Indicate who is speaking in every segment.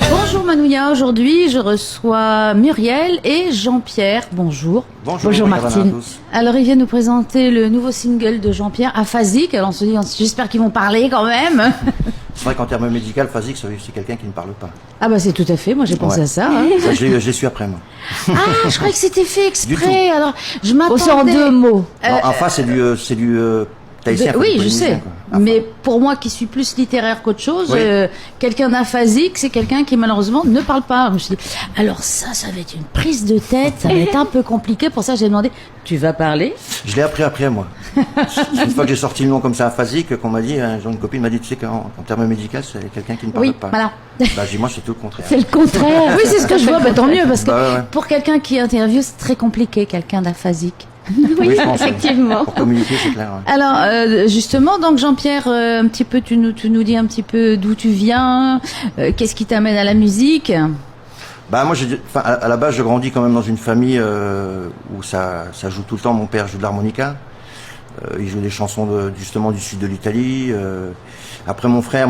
Speaker 1: Bonjour Manouya, aujourd'hui je reçois Muriel et Jean-Pierre. Bonjour.
Speaker 2: Bonjour
Speaker 1: Martine. Alors ils viennent nous présenter le nouveau single de Jean-Pierre, Aphasique. Alors on se dit, j'espère qu'ils vont parler quand même.
Speaker 2: C'est vrai qu'en termes médical, phasique, c'est quelqu'un qui ne parle pas.
Speaker 1: Ah bah c'est tout à fait, moi j'ai pensé à ça. Hein.
Speaker 2: Je l'ai su après moi.
Speaker 1: Ah, je croyais que c'était fait exprès. Alors je m'attendais...
Speaker 3: C'est en deux mots.
Speaker 2: Enfin c'est du tahitien.
Speaker 1: Oui, je sais.
Speaker 2: Enfin.
Speaker 1: Mais pour moi qui suis plus littéraire qu'autre chose,
Speaker 2: Oui.
Speaker 1: quelqu'un d'aphasique, c'est quelqu'un qui malheureusement ne parle pas. Je me suis dit, alors ça va être une prise de tête, ça va être un peu compliqué. Pour ça j'ai demandé, tu vas parler?
Speaker 2: Je l'ai appris après moi. Une fois que j'ai sorti le nom comme ça, aphasique, qu'on m'a dit, une copine m'a dit, tu sais qu'en termes médicaux, c'est quelqu'un qui ne parle
Speaker 1: Oui,
Speaker 2: pas.
Speaker 1: voilà.
Speaker 2: Bah, moi c'est tout le contraire.
Speaker 1: C'est le contraire. Oui, c'est ce que je vois. Bah, tant mieux, parce que
Speaker 2: ouais.
Speaker 1: pour quelqu'un qui interviewe, c'est très compliqué, quelqu'un d'aphasique.
Speaker 2: Oui, je pense,
Speaker 3: effectivement.
Speaker 2: Pour communiquer, c'est clair. Ouais.
Speaker 1: Alors, justement, donc Jean-Pierre, un petit peu, tu nous dis un petit peu d'où tu viens, qu'est-ce qui t'amène à la musique?
Speaker 2: Bah moi, à la base, je grandis quand même dans une famille où ça joue tout le temps. Mon père joue de l'harmonica. Il joue des chansons justement du sud de l'Italie. Après mon frère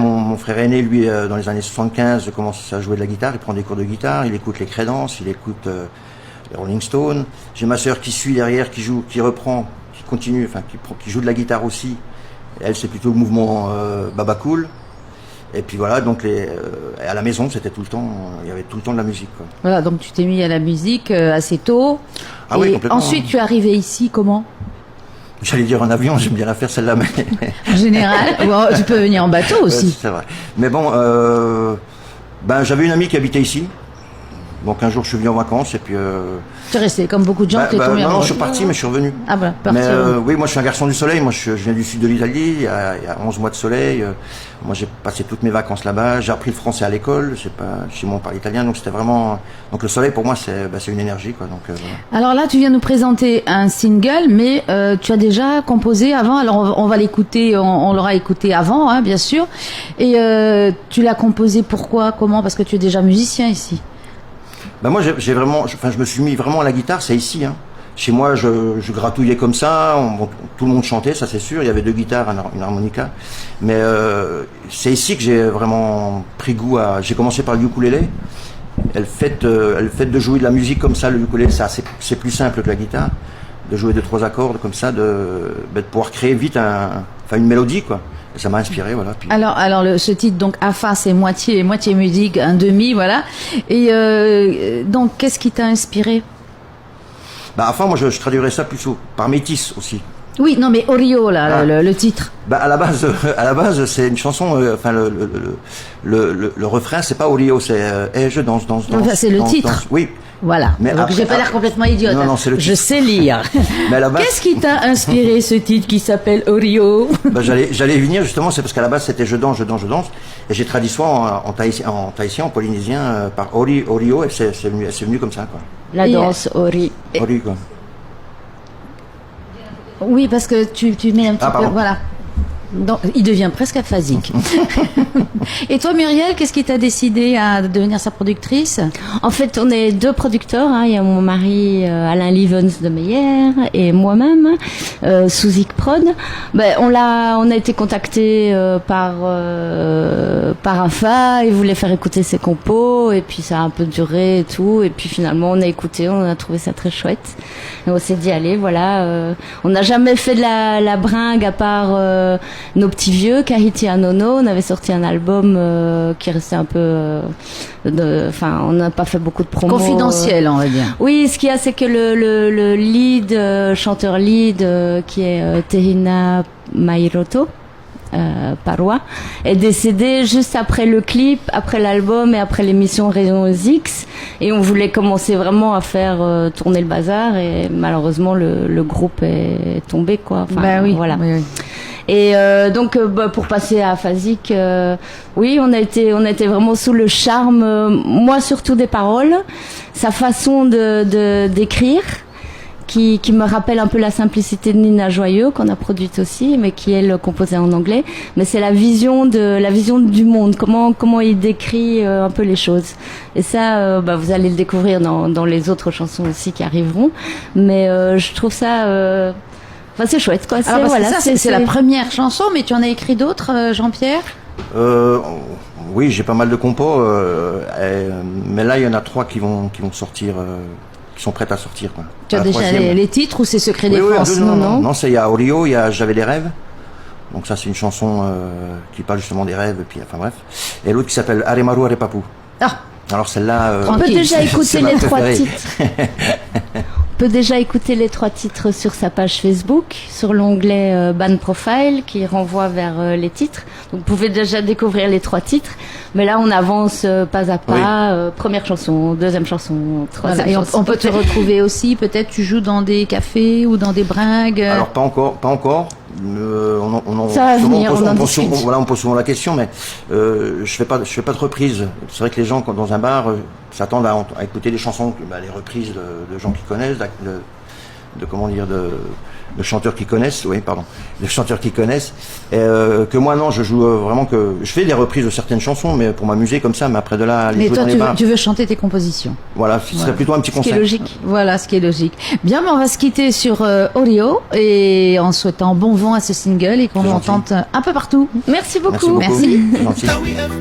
Speaker 2: aîné, lui, dans les années 75, commence à jouer de la guitare. Il prend des cours de guitare. Il écoute les Creedence, il écoute les Rolling Stones. J'ai ma sœur qui suit derrière, qui reprend, qui continue, enfin qui joue de la guitare aussi. Et elle, c'est plutôt le mouvement Baba Cool. Et puis voilà, donc à la maison, c'était tout le temps, il y avait tout le temps de la musique, quoi.
Speaker 1: Voilà, donc tu t'es mis à la musique assez tôt.
Speaker 2: Ah
Speaker 1: et
Speaker 2: oui, complètement.
Speaker 1: Ensuite, tu es arrivé ici comment?
Speaker 2: J'allais dire en avion, j'aime bien la faire celle-là, mais...
Speaker 1: En général, bon, tu peux venir en bateau aussi.
Speaker 2: C'est vrai. Mais bon, j'avais une amie qui habitait ici. Donc un jour, je suis venu en vacances et puis...
Speaker 1: Tu es resté comme beaucoup de gens, t'es tombé
Speaker 2: non,
Speaker 1: amoureux.
Speaker 2: je suis parti, mais je suis revenu.
Speaker 1: Ah bah, parti.
Speaker 2: Mais oui, moi je suis un garçon du soleil. Moi je viens du sud de l'Italie. Il y a 11 mois de soleil. Moi j'ai passé toutes mes vacances là-bas. J'ai appris le français à l'école. Chez moi on parle italien, donc c'était vraiment. Donc le soleil pour moi c'est une énergie, quoi. Donc voilà.
Speaker 1: Alors là, tu viens nous présenter un single, mais tu as déjà composé avant. Alors on va l'écouter, on l'aura écouté avant, hein, bien sûr. Et tu l'as composé pourquoi, comment? Parce que tu es déjà musicien ici.
Speaker 2: Ben moi je me suis mis vraiment à la guitare, c'est ici, hein. Chez moi je gratouillais comme ça, tout le monde chantait, ça c'est sûr, il y avait 2 guitares, une harmonica, mais c'est ici que j'ai vraiment pris goût à... J'ai commencé par le ukulélé. Le fait de jouer de la musique comme ça, le ukulélé, c'est plus simple que la guitare, de jouer 2-3 accords comme ça, de pouvoir créer vite une mélodie, quoi. Et ça m'a inspiré, voilà. Puis... Alors
Speaker 1: ce titre, donc, Afa, c'est moitié musique, un demi, voilà. Et donc, qu'est-ce qui t'a inspiré?
Speaker 2: Afa, moi, je traduirais ça plutôt par métis aussi.
Speaker 1: Oui, non, mais Orio, là, le titre.
Speaker 2: À la base, c'est une chanson, le refrain, c'est pas Orio, c'est je danse.
Speaker 1: Enfin, c'est le titre.
Speaker 2: Danse. Oui.
Speaker 1: Voilà.
Speaker 2: Mais
Speaker 1: donc j'ai pas l'air complètement idiote.
Speaker 2: Non, c'est le titre.
Speaker 1: Je sais lire.
Speaker 2: Mais à la base...
Speaker 1: Qu'est-ce qui t'a inspiré ce titre qui s'appelle Orio?
Speaker 2: J'allais y venir justement, c'est parce qu'à la base c'était je danse, et j'ai traduit ça en tahitien, en polynésien, par Orio, et c'est venu comme ça, quoi.
Speaker 3: La danse Ori.
Speaker 2: Ori, quoi.
Speaker 1: Oui, parce que tu mets un petit peu,
Speaker 2: pardon.
Speaker 1: voilà. Donc, il devient presque aphasique. Et toi, Muriel, qu'est-ce qui t'a décidé à devenir sa productrice?
Speaker 3: En fait, on est 2 producteurs. Hein. Il y a mon mari Alain Livens de Meyer et moi-même, Souzik Prod. On a été contacté par Afa. Il voulait faire écouter ses compos et puis ça a un peu duré et tout. Et puis finalement, on a écouté, on a trouvé ça très chouette. Et on s'est dit allez, voilà. On n'a jamais fait de la bringue à part nos petits vieux, Kahiti Anono. On avait sorti un album qui restait un peu... on n'a pas fait beaucoup de promos.
Speaker 1: Confidentiel, on va dire.
Speaker 3: Oui, ce qu'il y a, c'est que le lead, chanteur lead, qui est Tehina Mairoto, Parwa, est décédé juste après le clip, après l'album et après l'émission Rayon X. Et on voulait commencer vraiment à faire tourner le bazar et malheureusement le groupe est tombé, quoi.
Speaker 1: Oui,
Speaker 3: voilà.
Speaker 1: Oui.
Speaker 3: Et donc pour passer à Aphasique, oui, on a été vraiment sous le charme, moi surtout des paroles, sa façon d'écrire. Qui me rappelle un peu la simplicité de Nina Joyeux qu'on a produite aussi, mais qui elle composée en anglais. Mais c'est la vision du monde, comment il décrit un peu les choses. Et ça, vous allez le découvrir dans les autres chansons aussi qui arriveront. Mais je trouve ça, c'est chouette, quoi.
Speaker 1: C'est la première chanson, mais tu en as écrit d'autres, Jean-Pierre?
Speaker 2: Oui, j'ai pas mal de compos, mais là il y en a 3 qui vont sortir, qui sont prêtes à sortir. Quoi.
Speaker 1: Tu as
Speaker 2: La
Speaker 1: déjà
Speaker 2: troisième.
Speaker 1: les titres ou c'est Secret
Speaker 2: Oui,
Speaker 1: Défense?
Speaker 2: non, c'est il y a Orio, il y a J'avais des rêves. Donc ça c'est une chanson qui parle justement des rêves, et puis enfin bref. Et l'autre qui s'appelle Aremaru Arepapu.
Speaker 1: Ah,
Speaker 2: Alors celle-là,
Speaker 3: On peut déjà
Speaker 2: c'est
Speaker 3: écouter
Speaker 2: ma
Speaker 3: les 3
Speaker 2: préférée.
Speaker 3: titres. On peut déjà écouter les 3 titres sur sa page Facebook, sur l'onglet Band Profile qui renvoie vers les titres. Donc vous pouvez déjà découvrir les 3 titres. Mais là on avance pas à pas. Première chanson, deuxième chanson, troisième
Speaker 1: voilà. Et
Speaker 3: chanson.
Speaker 1: on peut te retrouver aussi, peut-être tu joues dans des cafés ou dans des bringues.
Speaker 2: Alors pas encore.
Speaker 3: Ça va venir, on en discute.
Speaker 2: On pose souvent la question, mais je fais pas de reprise. C'est vrai que les gens, quand dans un bar, s'attendent à écouter des chansons, les reprises de gens qui connaissent, de chanteurs qui connaissent, de chanteurs qui connaissent. Et, que moi non, je joue vraiment je fais des reprises de certaines chansons, mais pour m'amuser comme ça. Mais après de là, aller
Speaker 1: Mais
Speaker 2: jouer
Speaker 1: toi,
Speaker 2: dans les bars.
Speaker 1: tu veux chanter tes compositions.
Speaker 2: Voilà, ce serait plutôt un petit
Speaker 3: Ce qui
Speaker 2: concert.
Speaker 3: est logique.
Speaker 1: Voilà, ce qui est logique. Bien, mais on va se quitter sur Orio et en souhaitant bon vent à ce single et qu'on
Speaker 2: C'est
Speaker 1: l'entende un peu partout.
Speaker 3: Merci beaucoup.
Speaker 2: Merci beaucoup.
Speaker 1: Merci.
Speaker 2: C'est gentil.
Speaker 4: Now we have